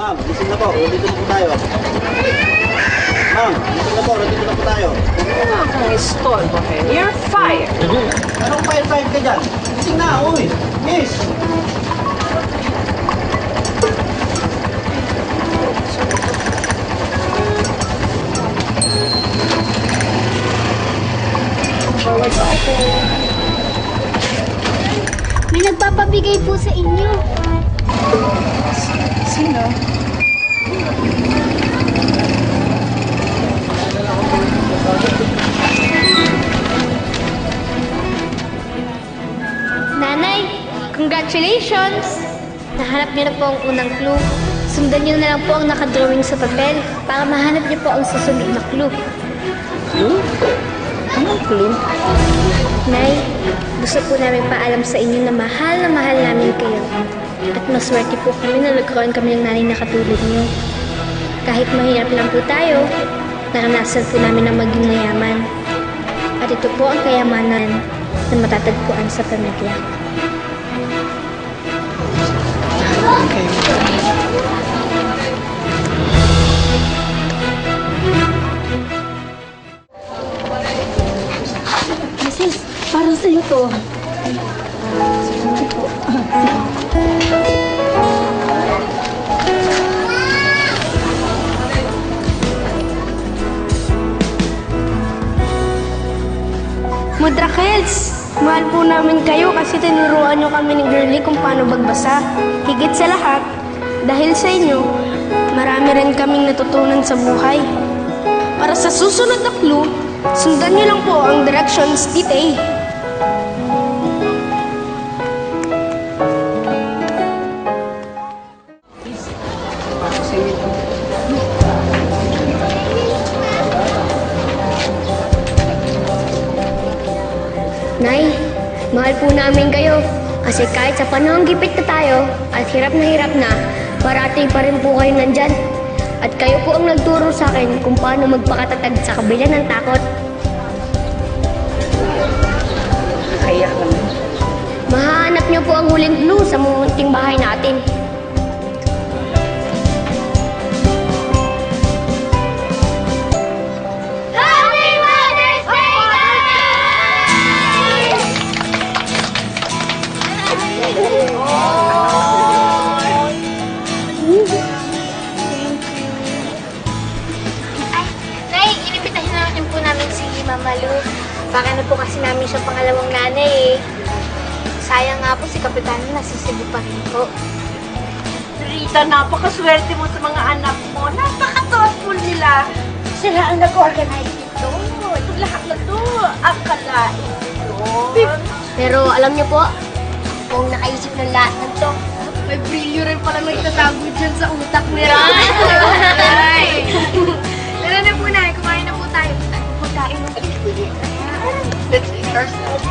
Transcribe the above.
Ma'am, gising na po. Dito na po tayo. Ma'am, gising na po. Dito na po tayo. Ano nga kung istorbo kayo? You're fired! Anong fire ka dyan? Gising na, uy. Miss! May nagpapabigay po sa inyo. Sino? Nanay, congratulations! Nahanap niyo na po ang unang clue. Sundan niyo na lang po ang nakadrawing sa papel para mahanap niyo po ang susunod na clue. Clue? Anong clue? Nay, gusto po namin paalam sa inyo na mahal namin kayo. At maswerte po kami na nagkaroon kami ng nanay na katulad niyo. Kahit mahirap lang po tayo, naranasan po namin na maging mayaman. At ito po ang kayamanan na matatagpuan sa pamilya. Okay. Mrs., parang sa'yo to. Mudrakels, mahal po namin kayo kasi tinuruan nyo kami ni Girlie kung paano magbasa. Higit sa lahat, dahil sa inyo, marami rin kaming natutunan sa buhay. Para sa susunod na clue, sundan nyo lang po ang directions dito. Nay, mahal po namin kayo. Kasi kahit sa panahong gipit na tayo at hirap na, parating pa rin po kayo nandyan. At kayo po ang nagturo sa akin kung paano magpakatatag sa kabila ng takot. Kaya naman. Mahahanap niyo po ang huling clue sa mumunting bahay natin. Happy Mother's Day, Nay, inibitahin na natin po namin si Mama Lu. Baka na po kasi namin siya pangalawang nanay eh. Sayang nga po si Kapitan nasa Cebu pa rin po. Rita, napakaswerte mo sa mga anak mo. Napaka-thoughtful nila. Sila ang nag-organize nito. Itong lahat na to, akalain nyo. Pero alam niyo po, kung nakaisip ng lahat ng to, May brilyo rin pala nagtatago dyan sa utak ni Ran. Tara na po na, kumain na po tayo. Pagkain ng Let's eat ourselves.